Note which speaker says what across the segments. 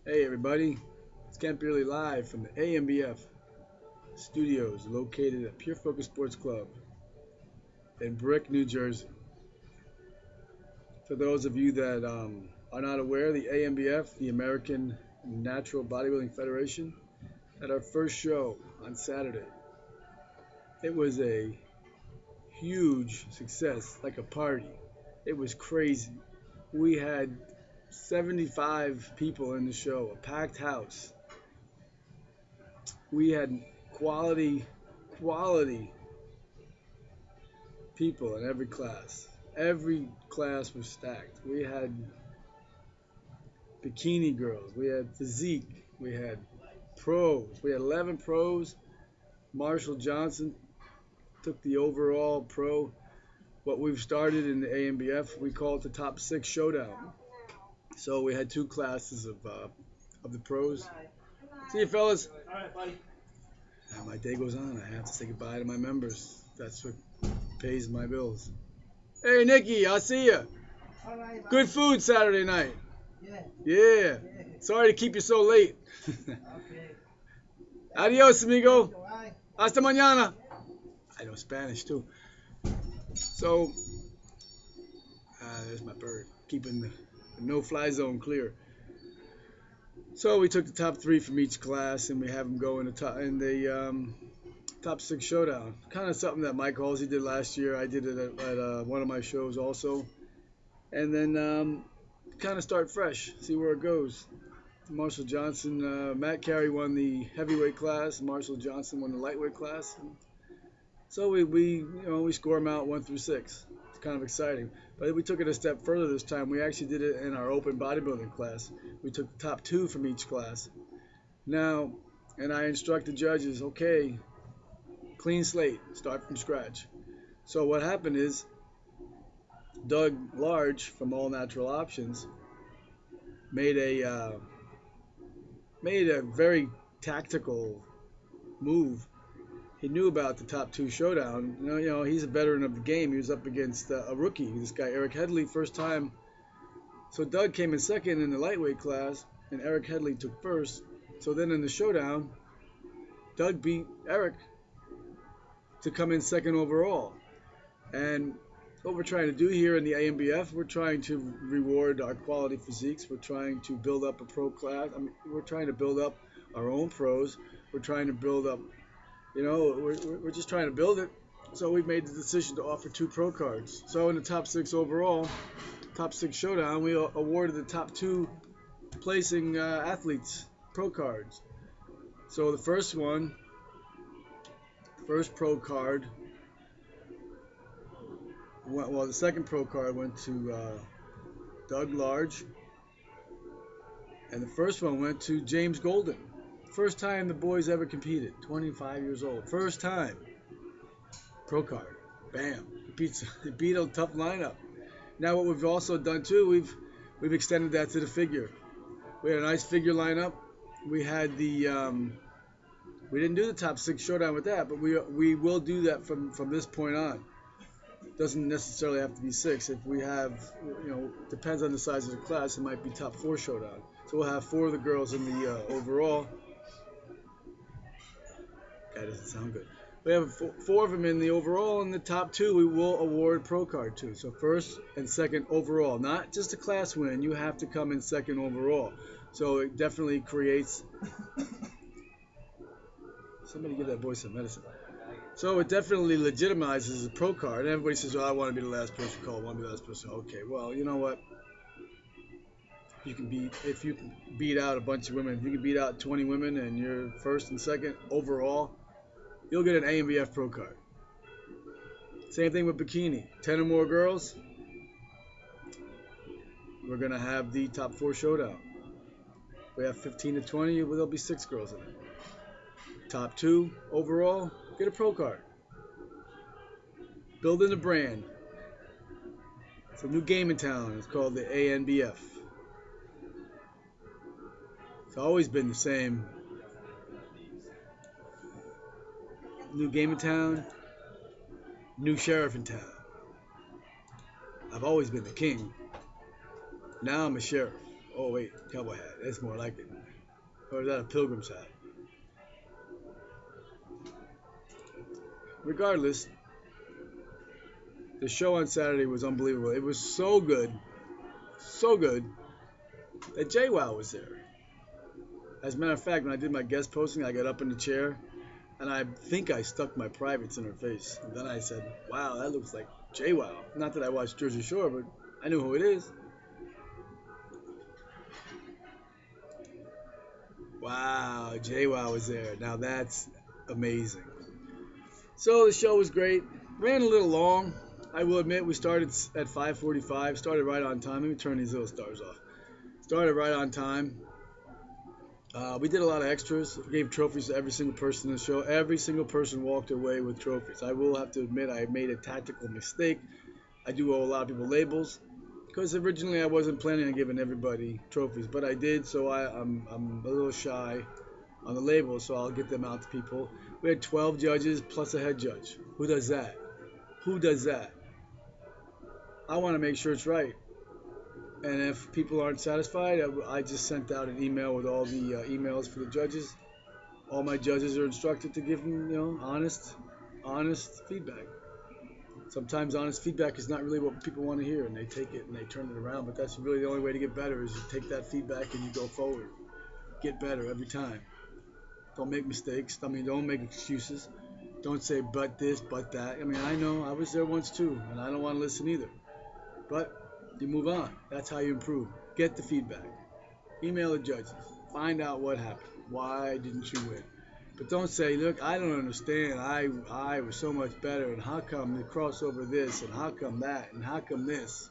Speaker 1: Hey everybody, it's Bierly live from the ANBF studios located at Pure Focus Sports Club in Brick, New Jersey. For those of you that are not aware, the ANBF, the American Natural Bodybuilding Federation, had our first show on Saturday. It was a huge success, like a party. It was crazy. We had 75 people in the show, a packed house. We had quality people in every class. Every class was stacked. We had bikini girls, we had physique, we had pros. We had 11 pros. Marshall Johnson took the overall pro. What we've started in the ANBF, we call it the top six showdown. So we had two classes of the pros. See you, fellas. All right, buddy. Now my day goes on. I have to say goodbye to my members. That's what pays my bills. Hey, Nikki, I'll see you. All right, good food Saturday night. Yeah. Yeah. Sorry to keep you so late. Okay. Adios, amigo. Hasta mañana. I know Spanish too. So, there's my bird, keeping the no-fly zone clear. So we took the top three from each class, and we have them go in the top six showdown. Kind of something that Mike Halsey did last year. I did it at one of my shows also. And then kind of start fresh, see where it goes. Marshall Johnson, Matt Carey won the heavyweight class. Marshall Johnson won the lightweight class. So we score them out 1 through 6. It's kind of exciting. But we took it a step further this time. We actually did it in our open bodybuilding class. We took the top 2 from each class. Now, and I instruct the judges, okay, clean slate, start from scratch. So what happened is Doug Large from All Natural Options made a very tactical move. He knew about the top 2 showdown. You know, he's a veteran of the game. He was up against a rookie, this guy Eric Headley, first time. So Doug came in second in the lightweight class, and Eric Headley took first. So then in the showdown, Doug beat Eric to come in second overall. And what we're trying to do here in the ANBF, we're trying to reward our quality physiques. We're trying to build up a pro class. We're trying to build up our own pros. We're trying to build up, we're just trying to build it. So we've made the decision to offer 2 pro cards. So in the top 6 overall, top 6 showdown, we awarded the top 2 placing athletes pro cards. So the first pro card, the second pro card went to Doug Large, and the first one went to James Golden. First time the boys ever competed, 25 years old. First time. Pro card. Bam. He beat a tough lineup. Now what we've also done too, we've extended that to the figure. We had a nice figure lineup. We had we didn't do the top 6 showdown with that, but we will do that from this point on. Doesn't necessarily have to be 6. If we have, depends on the size of the class, it might be top 4 showdown. So we'll have 4 of the girls in the overall. That doesn't sound good. We have 4 of them in the overall, and the top 2 we will award pro card to. So first and second overall, not just a class win. You have to come in second overall. So it definitely creates. Somebody give that boy some medicine. So it definitely legitimizes a pro card. And everybody says, "Oh, I want to be the last person called. I want to be the last person." Okay, well, you know what? If you can beat out a bunch of women, if you can beat out 20 women, and you're first and second overall, you'll get an ANBF pro card. Same thing with bikini. 10 or more girls, we're gonna have the top 4 showdown. If we have 15 to 20, there'll be 6 girls in it. Top 2 overall, get a pro card. Building a brand. It's a new game in town. It's called the ANBF. It's always been the same. New game in town, new sheriff in town. I've always been the king. Now I'm a sheriff. Oh wait, cowboy hat. That's more like it. Or is that a pilgrim's hat? Regardless, the show on Saturday was unbelievable. It was so good that JWoww was there. As a matter of fact, when I did my guest posting, I got up in the chair and I think I stuck my privates in her face. And then I said, "Wow, that looks like JWoww." Not that I watched Jersey Shore, but I knew who it is. Wow, JWoww was there. Now that's amazing. So the show was great. Ran a little long. I will admit we started at 5:45. Started right on time. Let me turn these little stars off. Started right on time. We did a lot of extras. Gave trophies to every single person in the show. Every single person walked away with trophies. I will have to admit I made a tactical mistake. I do owe a lot of people labels because originally I wasn't planning on giving everybody trophies, but I did. So I'm a little shy on the labels, so I'll get them out to people. We had 12 judges plus a head judge. Who does that? Who does that? I want to make sure it's right. And if people aren't satisfied, I just sent out an email with all the emails for the judges. All my judges are instructed to give them, honest feedback. Sometimes honest feedback is not really what people want to hear, and they take it and they turn it around. But that's really the only way to get better is you take that feedback and you go forward. Get better every time. Don't make mistakes. Don't make excuses. Don't say but this, but that. I know I was there once too, and I don't want to listen either. But you move on. That's how you improve. Get the feedback. Email the judges. Find out what happened. Why didn't you win? But don't say, look, I don't understand. I was so much better, and how come the crossover this, and how come that, and how come this?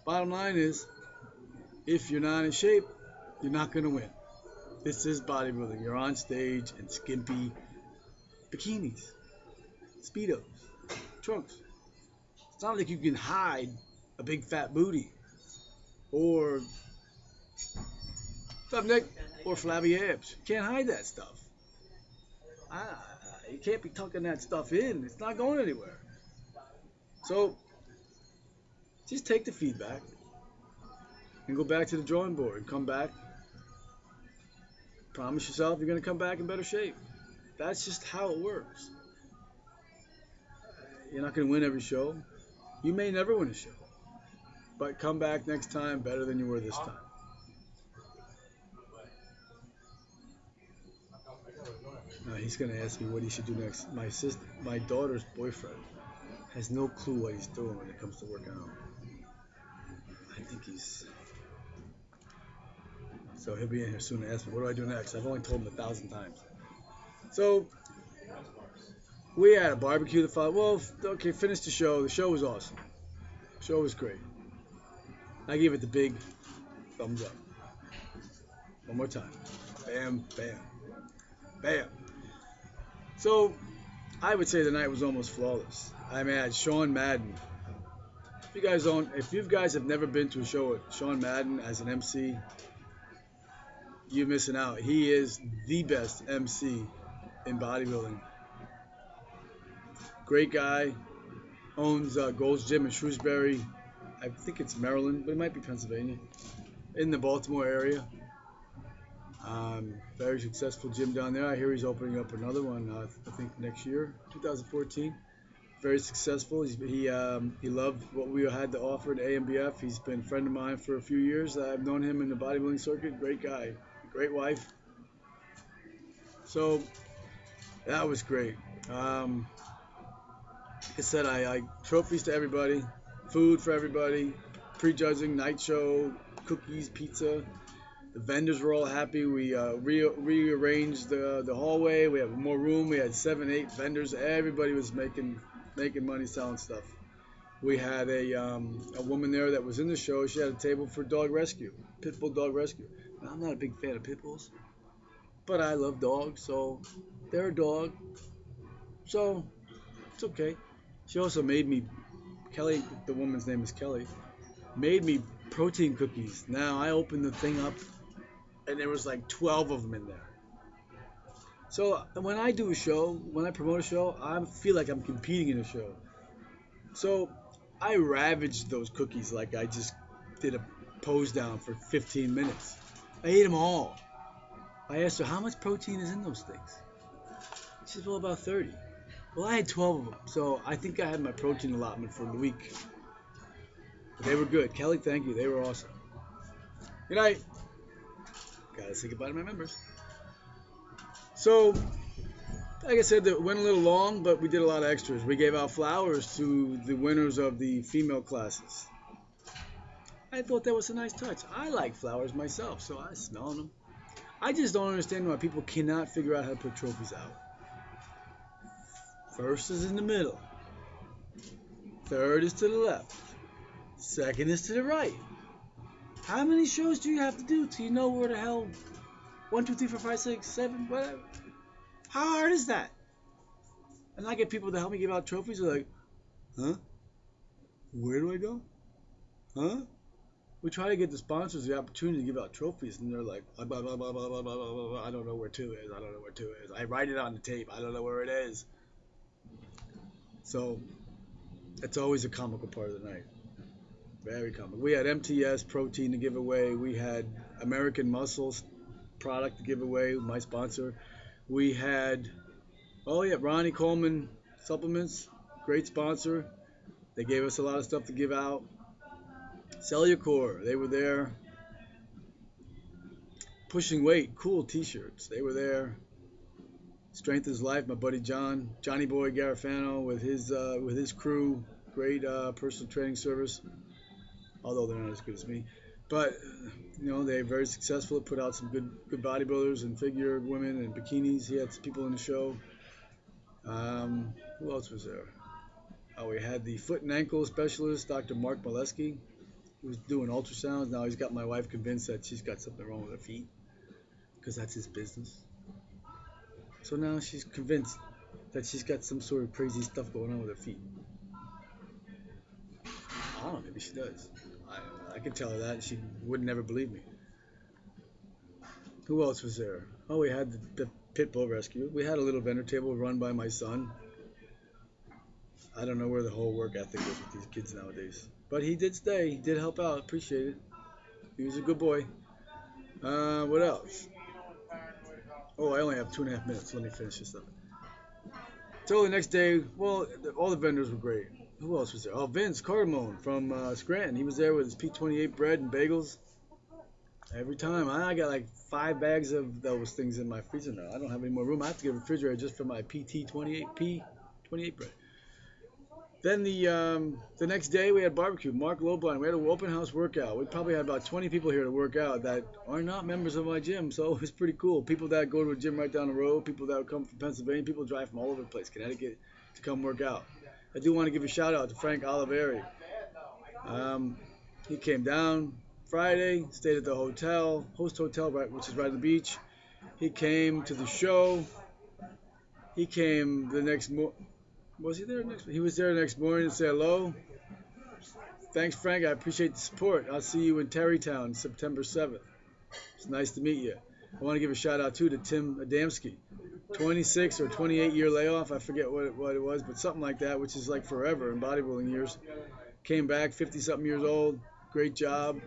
Speaker 1: Bottom line is, if you're not in shape, you're not going to win. This is bodybuilding. You're on stage in skimpy bikinis, Speedos, trunks. It's not like you can hide a big fat booty or tough neck or flabby abs. You can't hide that stuff. You can't be tucking that stuff in. It's not going anywhere. So just take the feedback and go back to the drawing board and come back. Promise yourself you're going to come back in better shape. That's just how it works. You're not going to win every show. You may never win a show. But come back next time better than you were this time. He's going to ask me what he should do next. My daughter's boyfriend has no clue what he's doing when it comes to working out. I think so he'll be in here soon to ask me, what do I do next? I've only told him 1,000 times. So we had a barbecue the following. Well, okay, finished the show. The show was awesome. The show was great. I gave it the big thumbs up. One more time. Bam, bam, bam. So I would say the night was almost flawless. I had Sean Madden. If you guys have never been to a show with Sean Madden as an MC, you're missing out. He is the best MC in bodybuilding. Great guy. Owns Gold's Gym in Shrewsbury. I think it's Maryland, but it might be Pennsylvania. In the Baltimore area. Very successful gym down there. I hear he's opening up another one, I think next year, 2014. Very successful. He loved what we had to offer at ANBF. He's been a friend of mine for a few years. I've known him in the bodybuilding circuit. Great guy. Great wife. So that was great. Like I said, I trophies to everybody, food for everybody, prejudging, night show, cookies, pizza. The vendors were all happy. We rearranged the hallway. We have more room. We had 7, 8 vendors. Everybody was making money selling stuff. We had a woman there that was in the show. She had a table for dog rescue, pit bull dog rescue. Now, I'm not a big fan of pit bulls, but I love dogs, so they're a dog. So it's okay. She also made me, Kelly, the woman's name is Kelly, made me protein cookies. Now I opened the thing up and there was like 12 of them in there. So when I do a show, when I promote a show, I feel like I'm competing in a show. So I ravaged those cookies like I just did a pose down for 15 minutes. I ate them all. I asked her, how much protein is in those things? She said, well, about 30. Well, I had 12 of them, so I think I had my protein allotment for the week. But they were good. Kelly, thank you. They were awesome. Good night. Gotta say goodbye to my members. So, like I said, it went a little long, but we did a lot of extras. We gave out flowers to the winners of the female classes. I thought that was a nice touch. I like flowers myself, so I smell them. I just don't understand why people cannot figure out how to put trophies out. First is in the middle. Third is to the left. Second is to the right. How many shows do you have to do till you know where the hell 1, 2, 3, 4, 5, 6, 7, whatever? How hard is that? And I get people to help me give out trophies. They're like, huh? Where do I go? Huh? We try to get the sponsors the opportunity to give out trophies, and they're like, blah, blah, blah, blah, blah, blah, blah, blah. I don't know where 2 is. I don't know where 2 is. I write it on the tape. I don't know where it is. So that's always a comical part of the night. Very comical. We had MTS protein to give away. We had American Muscles product to give away, my sponsor. We had, oh yeah, Ronnie Coleman supplements, great sponsor. They gave us a lot of stuff to give out. Cellucor, they were there. Pushing Weight, cool t-shirts, they were there. Strength is Life, my buddy Johnny Boy Garofano with his crew, great personal training service, although they're not as good as me. But you know, they're very successful. Put out some good bodybuilders and figure women and bikinis. He had some people in the show. Who else was there? Oh, we had the foot and ankle specialist, Dr. Mark Molesky. He was doing ultrasounds. Now he's got my wife convinced that she's got something wrong with her feet, because that's his business. So now she's convinced that she's got some sort of crazy stuff going on with her feet. I don't know, maybe she does. I could tell her that, and she would never believe me. Who else was there? Oh, we had the pit bull rescue. We had a little vendor table run by my son. I don't know where the whole work ethic is with these kids nowadays. But he did stay. He did help out. Appreciate it. He was a good boy. What else? Oh, I only have 2.5 minutes. Let me finish this up. So the next day, well, all the vendors were great. Who else was there? Oh, Vince Cardamone from Scranton. He was there with his P28 bread and bagels. Every time. I got like 5 bags of those things in my freezer now. I don't have any more room. I have to get a refrigerator just for my P28 bread. Then the next day we had barbecue. Mark Lobline. We had an open house workout. We probably had about 20 people here to work out that are not members of my gym, so it's pretty cool. People that go to a gym right down the road, people that come from Pennsylvania, people drive from all over the place, Connecticut, to come work out. I do want to give a shout out to Frank Oliveri. He came down Friday, stayed at the hotel, Host Hotel, right, which is right on the beach. He came to the show. He came the next morning. Was he there next? He was there the next morning to say hello. Thanks, Frank. I appreciate the support. I'll see you in Tarrytown, September 7th. It's nice to meet you. I want to give a shout out too to Tim Adamski. 26 or 28 year layoff. I forget what it was, but something like that, which is like forever in bodybuilding years. Came back, 50-something years old. Great job.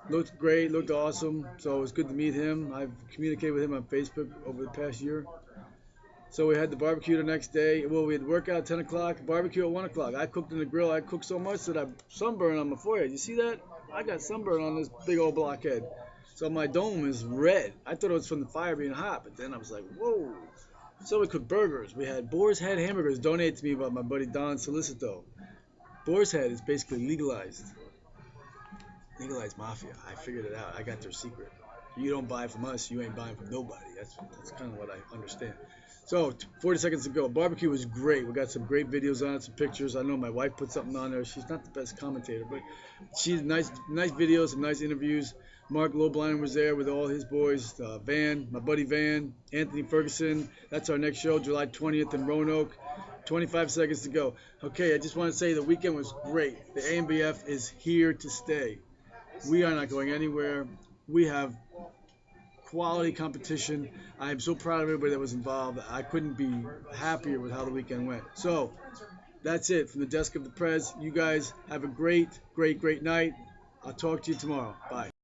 Speaker 1: Looked great. Looked awesome. So it was good to meet him. I've communicated with him on Facebook over the past year. So we had the barbecue the next day. Well, we had workout at 10 o'clock, barbecue at 1 o'clock. I cooked in the grill. I cooked so much that I sunburned on my forehead. You see that? I got sunburn on this big old blockhead. So my dome is red. I thought it was from the fire being hot, but then I was like, whoa. So we cooked burgers. We had Boar's Head hamburgers donated to me by my buddy Don Solicito. Boar's Head is basically legalized. Legalized mafia. I figured it out. I got their secret. You don't buy from us, you ain't buying from nobody. That's kind of what I understand. So, 40 seconds to go. Barbecue was great. We got some great videos on it, some pictures. I know my wife put something on there. She's not the best commentator, but she's nice videos, some nice interviews. Mark Lobline was there with all his boys. Van, my buddy Van, Anthony Ferguson. That's our next show, July 20th in Roanoke. 25 seconds to go. Okay, I just want to say the weekend was great. The ANBF is here to stay. We are not going anywhere. We have quality competition. I am so proud of everybody that was involved. I couldn't be happier with how the weekend went. So that's it from the desk of the Prez. You guys have a great night. I'll talk to you tomorrow. Bye.